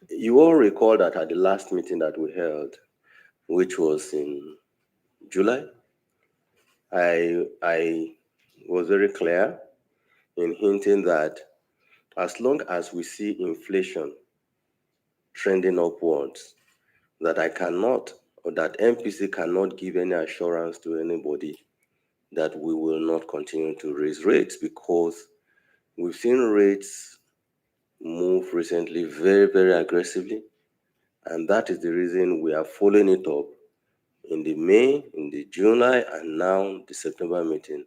You all recall that at the last meeting that we held, which was in July, I was very clear in hinting that as long as we see inflation trending upwards, that I cannot, or that MPC cannot give any assurance to anybody that we will not continue to raise rates, because we've seen rates move recently very, very aggressively. And that is the reason we are following it up in the May, in the July, and now the September meeting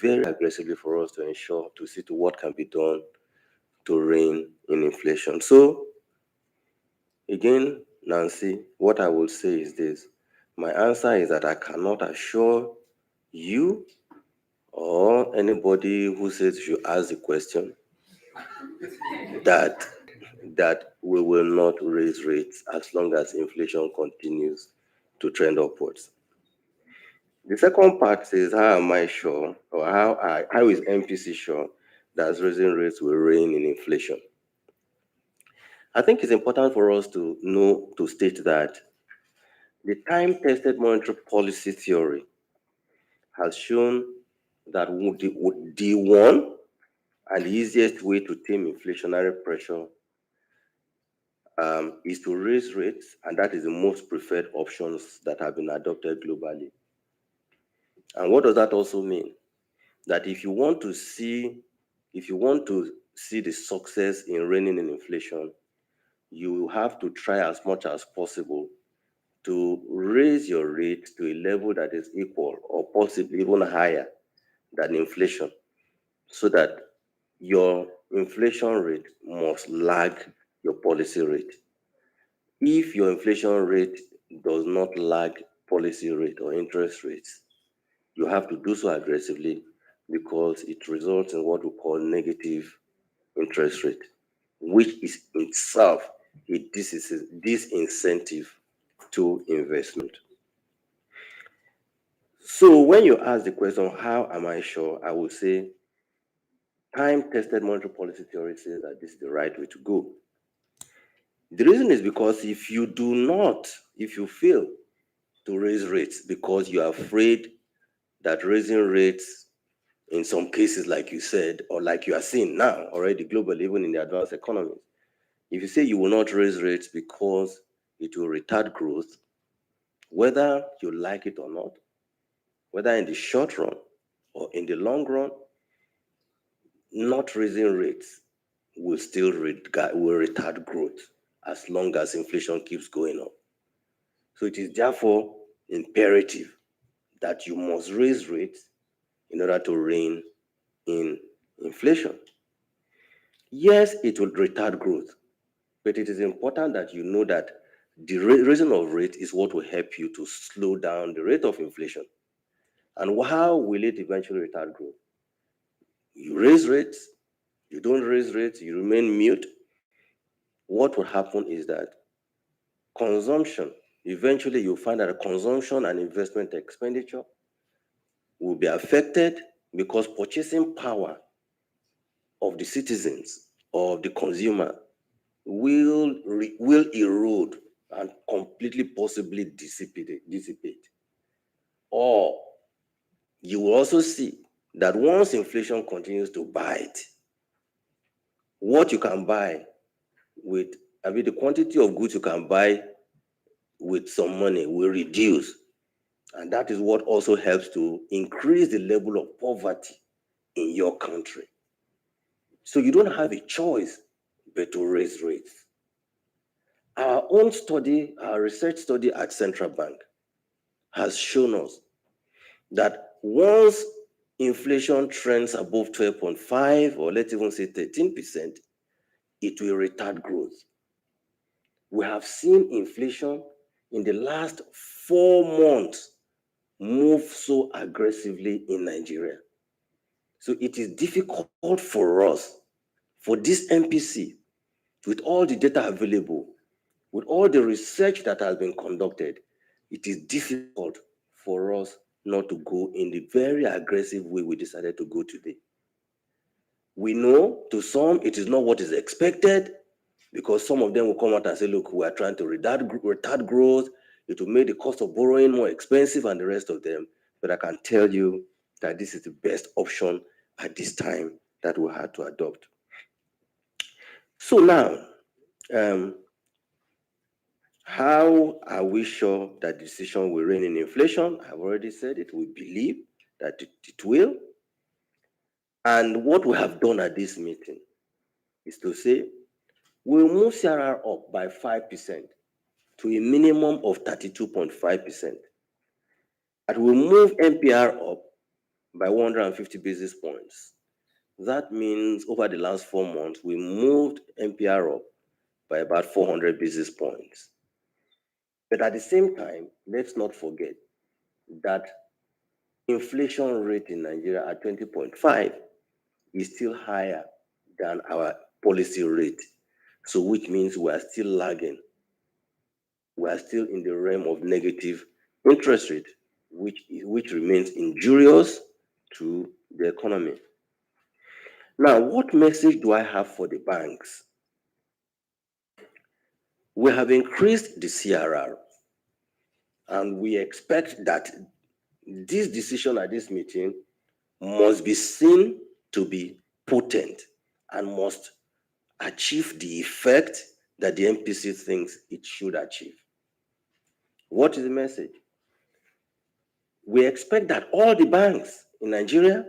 very aggressively for us to ensure, to see to what can be done to rein in inflation. So again, Nancy, what I will say is this. My answer is that I cannot assure you or anybody who says you ask the question that we will not raise rates as long as inflation continues to trend upwards. The second part is, how am I sure, or how is MPC sure that raising rates will rein in inflation? I think it's important for us to know, to state that the time-tested monetary policy theory has shown that the one and the easiest way to tame inflationary pressure is to raise rates, and that is the most preferred options that have been adopted globally. And what does that also mean? That if you want to see the success in reining in inflation, you have to try as much as possible to raise your rate to a level that is equal or possibly even higher than inflation, so that your inflation rate must lag your policy rate. If your inflation rate does not lag policy rate or interest rates, you have to do so aggressively, because it results in what we call negative interest rate, which is itself a disincentive to investment. So when you ask the question, how am I sure? I would say time-tested monetary policy theory says that this is the right way to go. The reason is because if you fail to raise rates because you are afraid that raising rates in some cases, like you said, or like you are seeing now already globally, even in the advanced economies, if you say you will not raise rates because it will retard growth, whether you like it or not, whether in the short run or in the long run, not raising rates will retard growth as long as inflation keeps going up. So it is therefore imperative that you must raise rates in order to rein in inflation. Yes, it will retard growth, but it is important that you know that the raising of rate is what will help you to slow down the rate of inflation. And how will it eventually retard growth? You raise rates, you don't raise rates, you remain mute. What will happen is that consumption, eventually you'll find that consumption and investment expenditure will be affected, because purchasing power of the citizens or of the consumer will erode and completely possibly dissipate. Or you will also see that once inflation continues to bite, what you can buy with, the quantity of goods you can buy with some money will reduce. And that is what also helps to increase the level of poverty in your country. So you don't have a choice but to raise rates. Our research study at Central Bank has shown us that once inflation trends above 12.5, or let's even say 13%, it will retard growth. We have seen inflation in the last 4 months move so aggressively in Nigeria. So it is difficult for us, for this MPC, with all the data available, with all the research that has been conducted, it is difficult for us not to go in the very aggressive way we decided to go today. We know to some it is not what is expected, because some of them will come out and say, look, we are trying to retard growth. It will make the cost of borrowing more expensive and the rest of them. But I can tell you that this is the best option at this time that we had to adopt. So now, how are we sure that decision will rein in inflation? I've already said it. We believe that it will. And what we have done at this meeting is to say we'll move CRR up by 5% to a minimum of 32.5%. And we'll move MPR up by 150 basis points. That means over the last 4 months, we moved MPR up by about 400 basis points. But at the same time, let's not forget that inflation rate in Nigeria at 20.5 is still higher than our policy rate. So which means we are still lagging. We are still in the realm of negative interest rate, which remains injurious to the economy. Now, what message do I have for the banks? We have increased the CRR, and we expect that this decision at this meeting must be seen to be potent and must achieve the effect that the MPC thinks it should achieve. What is the message? We expect that all the banks in Nigeria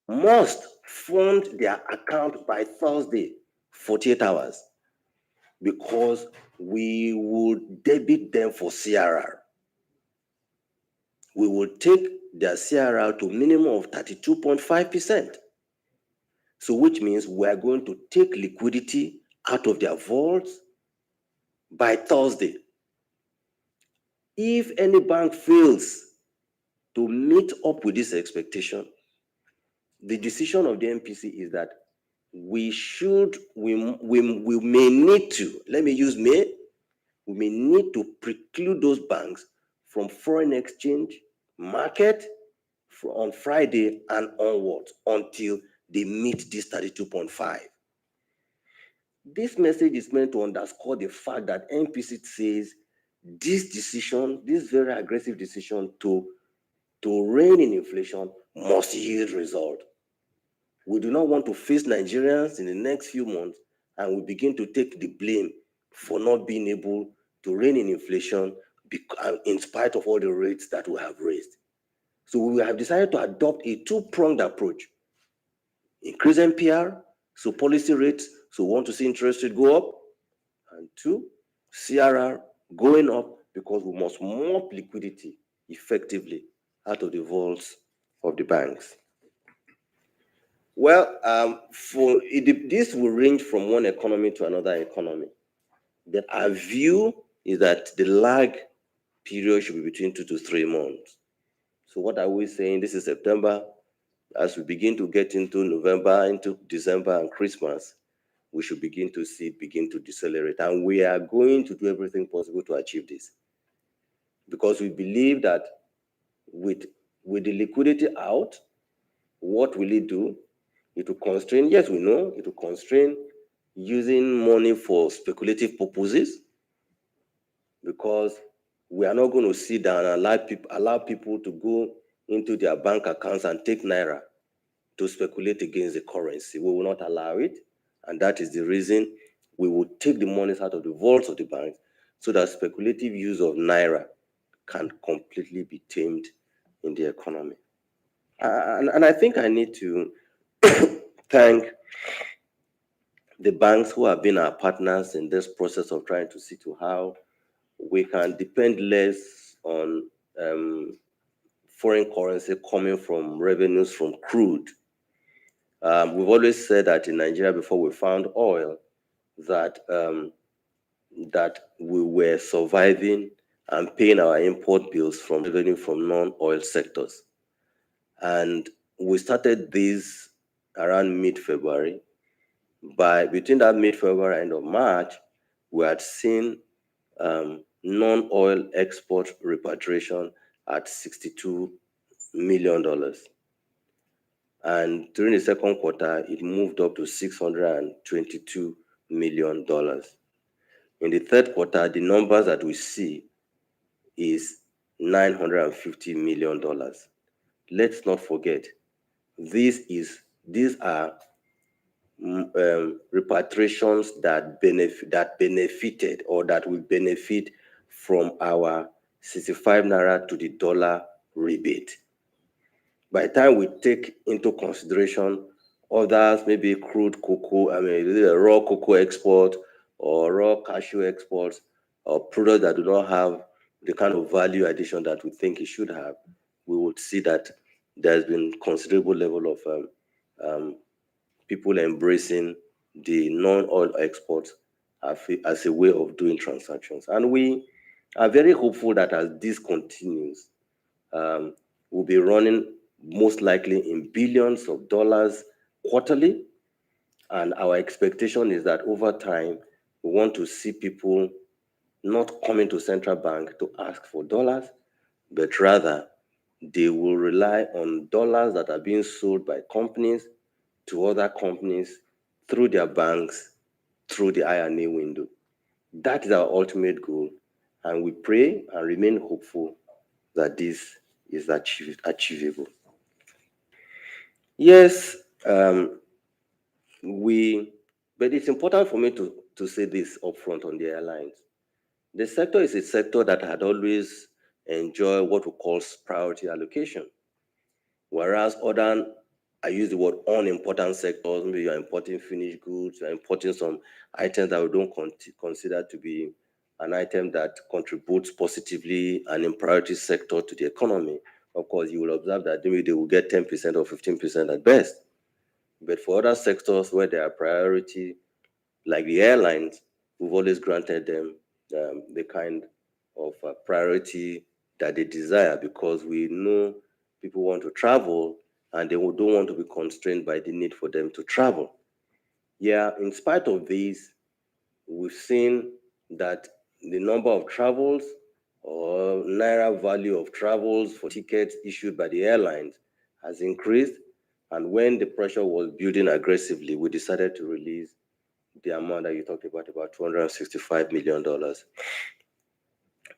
must fund their account by Thursday, 48 hours, because we will debit them for CRR. We will take their CRR to a minimum of 32.5%. So which means we are going to take liquidity out of their vaults by Thursday. If any bank fails to meet up with this expectation, the decision of the MPC is that we may need to, let me use may, we may need to preclude those banks from foreign exchange market on Friday and onwards until they meet this 32.5. This message is meant to underscore the fact that MPC says this decision, this very aggressive decision to rein in inflation must yield result. We do not want to face Nigerians in the next few months and we begin to take the blame for not being able to rein in inflation in spite of all the rates that we have raised. So we have decided to adopt a two-pronged approach. Increase MPR, so policy rates, so we want to see interest rate go up, and two, CRR going up because we must mop liquidity effectively out of the vaults of the banks. Well, this will range from one economy to another economy. But our view is that the lag period should be between 2 to 3 months. So what are we saying? This is September. As we begin to get into November, into December and Christmas, we should begin to see it begin to decelerate. And we are going to do everything possible to achieve this. Because we believe that with the liquidity out, what will it do? It will constrain, yes, we know, it will constrain using money for speculative purposes, because we are not going to sit down and allow people to go into their bank accounts and take Naira to speculate against the currency. We will not allow it. And that is the reason we will take the monies out of the vaults of the banks so that speculative use of Naira can completely be tamed in the economy. And I think I need to thank the banks who have been our partners in this process of trying to see to how we can depend less on foreign currency coming from revenues from crude. We've always said that in Nigeria, before we found oil, that we were surviving and paying our import bills from revenue from non-oil sectors. And we started this around mid-February. Between that mid-February and end of March, we had seen non-oil export repatriation at $62 million. And during the second quarter, it moved up to $622 million. In the third quarter, the numbers that we see is $950 million. Let's not forget, these are repatriations that benefited or that will benefit from our 65 naira to the dollar rebate. By the time we take into consideration others, maybe crude cocoa, raw cocoa export or raw cashew exports or products that do not have the kind of value addition that we think it should have, we would see that there's been considerable level of people embracing the non-oil exports as a way of doing transactions. And we are very hopeful that as this continues, we'll be running most likely in billions of dollars quarterly. And our expectation is that over time, we want to see people not coming to central bank to ask for dollars, but rather they will rely on dollars that are being sold by companies to other companies through their banks, through the I&A window. That is our ultimate goal, and we pray and remain hopeful that this is achievable. Yes, but it's important for me to say this upfront on the airlines. The sector is a sector that had always enjoyed what we call priority allocation, whereas other, I use the word unimportant sectors, maybe you're importing finished goods, you're importing some items that we don't consider to be an item that contributes positively and in priority sector to the economy. Of course, you will observe that maybe they will get 10% or 15% at best. But for other sectors where they are priority, like the airlines, we've always granted them the kind of priority that they desire, because we know people want to travel and they don't want to be constrained by the need for them to travel. Yeah, in spite of this, we've seen that the number of travels or naira value of travels for tickets issued by the airlines has increased. And when the pressure was building aggressively, we decided to release the amount that you talked about $265 million.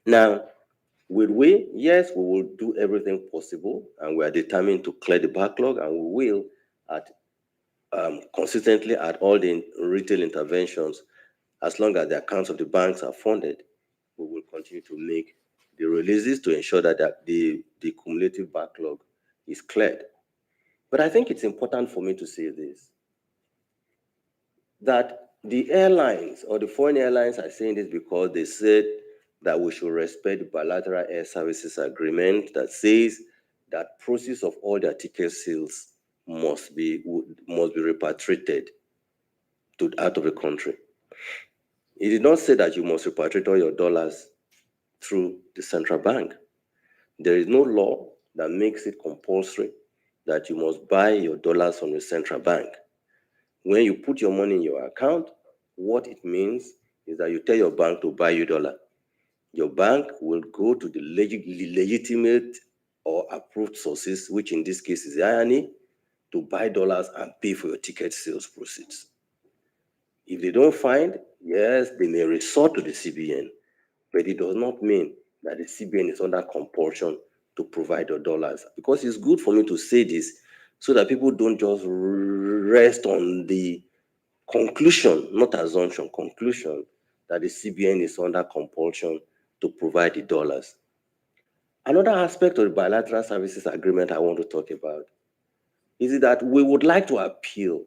Now, yes, we will do everything possible, and we are determined to clear the backlog, and we will at consistently at all the retail interventions. As long as the accounts of the banks are funded, we will continue to make the releases to ensure that the cumulative backlog is cleared. But I think it's important for me to say this, that the airlines or the foreign airlines are saying this because they said that we should respect the bilateral air services agreement that says that proceeds of all their ticket sales must be repatriated out of the country. It did not say that you must repatriate all your dollars through the central bank. There is no law that makes it compulsory that you must buy your dollars from the central bank. When you put your money in your account, what it means is that you tell your bank to buy you dollar. Your bank will go to the legitimate or approved sources, which in this case is the I&A, to buy dollars and pay for your ticket sales proceeds. If they don't find, yes, they may resort to the CBN, but it does not mean that the CBN is under compulsion to provide the dollars. Because it's good for me to say this so that people don't just rest on the conclusion, not assumption, conclusion, that the CBN is under compulsion to provide the dollars. Another aspect of the bilateral services agreement I want to talk about is that we would like to appeal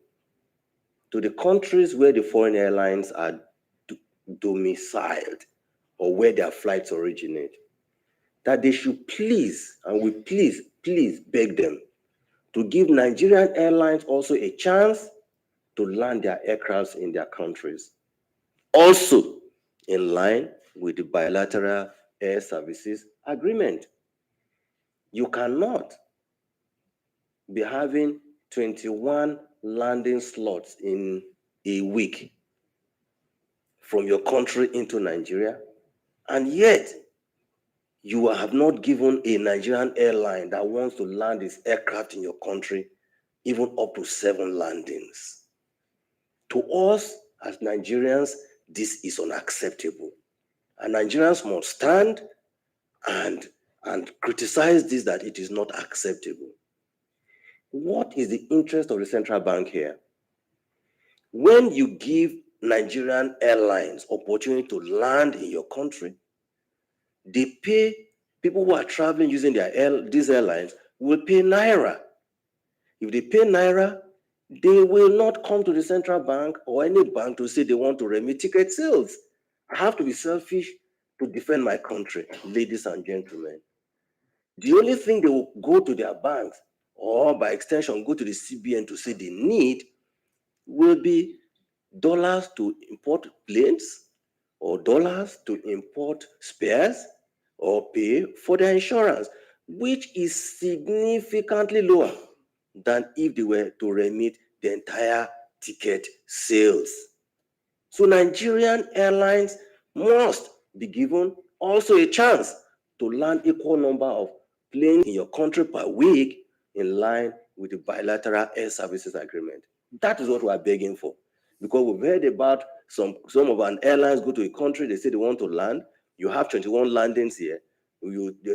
to the countries where the foreign airlines are domiciled or where their flights originate, that they should please, and we please beg them to give Nigerian airlines also a chance to land their aircrafts in their countries. Also, in line with the bilateral air services agreement. You cannot be having 21 landing slots in a week from your country into Nigeria, and yet you have not given a Nigerian airline that wants to land its aircraft in your country even up to 7 landings. To us, As Nigerians, this is unacceptable. And Nigerians must stand and, and criticize this, that it is not acceptable. What is the interest of the central bank here? When you give Nigerian airlines opportunity to land in your country, they pay people who are traveling using these airlines will pay naira. If they pay naira, they will not come to the central bank or any bank to say they want to remit ticket sales. I have to be selfish to defend my country, ladies and gentlemen. The only thing they will go to their banks, or by extension go to the CBN to say they need, will be dollars to import planes, or dollars to import spares, or pay for their insurance, which is significantly lower than if they were to remit the entire ticket sales. So Nigerian airlines must be given also a chance to land equal number of planes in your country per week, in line with the bilateral air services agreement. That is what we are begging for. Because we've heard about some of our airlines go to a country, they say they want to land. You have 21 landings here.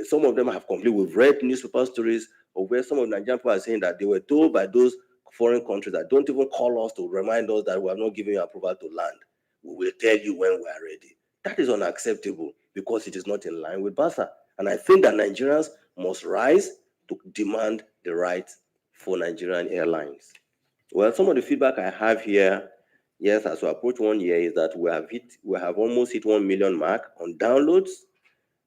Some of them have completed. We've read newspaper stories of where some of the Nigerian people are saying that they were told by those foreign countries that don't even call us to remind us that we have not given you approval to land. We will tell you when we are ready. That is unacceptable because it is not in line with BASA. And I think that Nigerians must rise to demand the right for Nigerian airlines. Well, some of the feedback I have here, yes, as we approach 1 year, is that we have almost hit 1 million mark on downloads,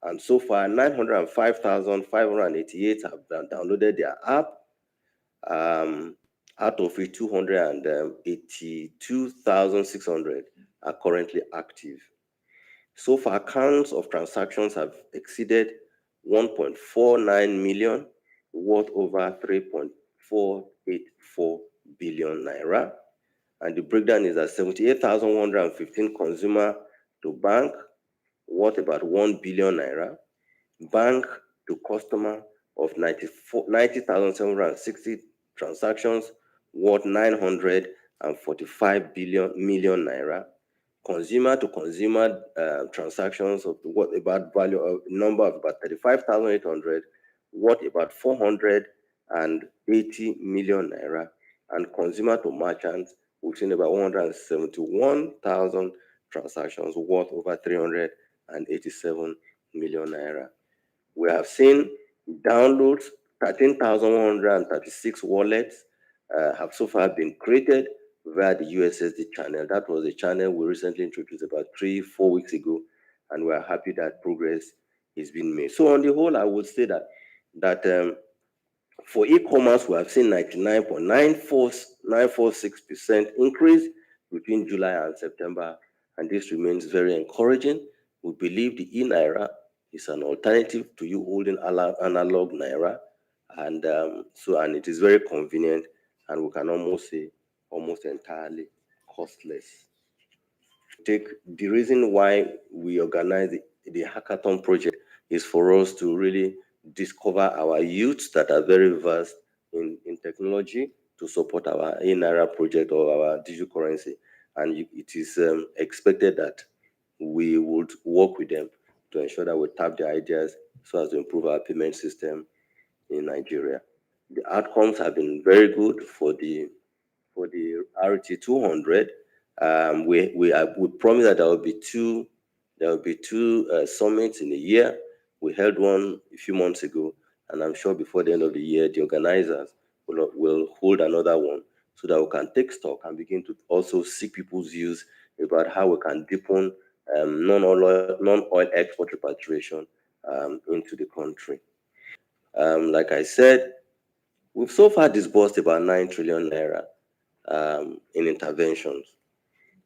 and so far 905,588 have downloaded their app. Out of it, 282,600 are currently active. So far, counts of transactions have exceeded 1.49 million, worth over 3.484 billion naira. And the breakdown is that 78,115 consumer to bank, worth about 1 billion naira. Bank to customer of 90,760 transactions, worth 945 million naira. Consumer to consumer transactions of what about value of number of about 35,800, worth about 480 million naira. And consumer to merchants, we've seen about 171,000 transactions, worth over 387 million naira. We have seen downloads, 13,136 wallets have so far been created via the USSD channel. That was a channel we recently introduced about 3-4 weeks ago, and we are happy that progress is being made. So on the whole, I would say that for e-commerce, we have seen 99.946% increase between July and September, and this remains very encouraging. We believe the e-naira is an alternative to you holding analog naira, and and it is very convenient, and we can almost say almost entirely costless. Take the reason why we organize the hackathon project is for us to really discover our youths that are very versed in technology to support our e-naira project or our digital currency, and it is expected that we would work with them to ensure that we tap their ideas so as to improve our payment system in Nigeria. The outcomes have been very good for the RT 200. We promise that there will be two summits in a year. We held one a few months ago, and I'm sure before the end of the year, the organizers will hold another one so that we can take stock and begin to also seek people's views about how we can deepen non-oil export repatriation into the country. Like I said, we've so far disbursed about 9 trillion naira in interventions.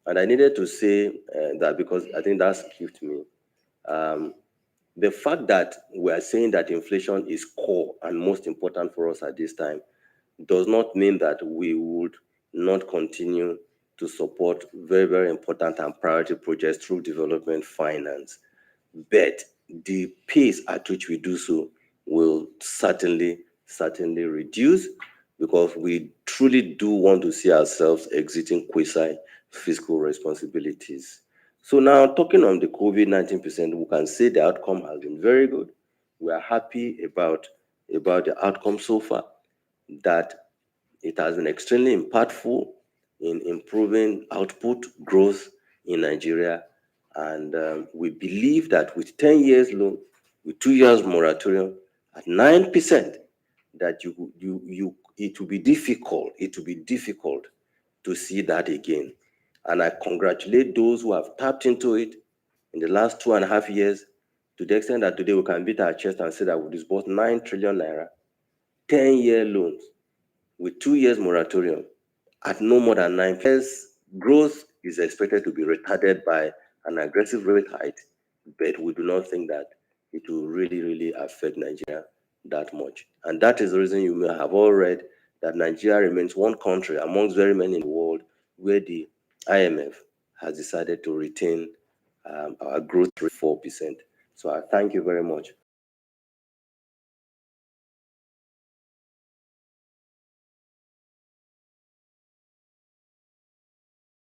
And I needed to say that because I think that skipped me. Um, the fact that we are saying that inflation is core and most important for us at this time does not mean that we would not continue to support very, very important and priority projects through development finance. But the pace at which we do so will certainly reduce, because we truly do want to see ourselves exiting quasi fiscal responsibilities. So now talking on the COVID-19 percent, we can say the outcome has been very good. We are happy about the outcome so far, that it has been extremely impactful in improving output growth in Nigeria. And we believe that with 10 years loan, with 2 years moratorium at 9%, that it will be difficult to see that again. And I congratulate those who have tapped into it in the last 2.5 years, to the extent that today we can beat our chest and say that we disbursed 9 trillion naira, 10-year loans with 2 years moratorium at no more than 9%. Growth is expected to be retarded by an aggressive rate hike, but we do not think that it will really affect Nigeria that much. And that is the reason you may have all read that Nigeria remains one country amongst very many in the world where the IMF has decided to retain our growth rate 4%. So I thank you very much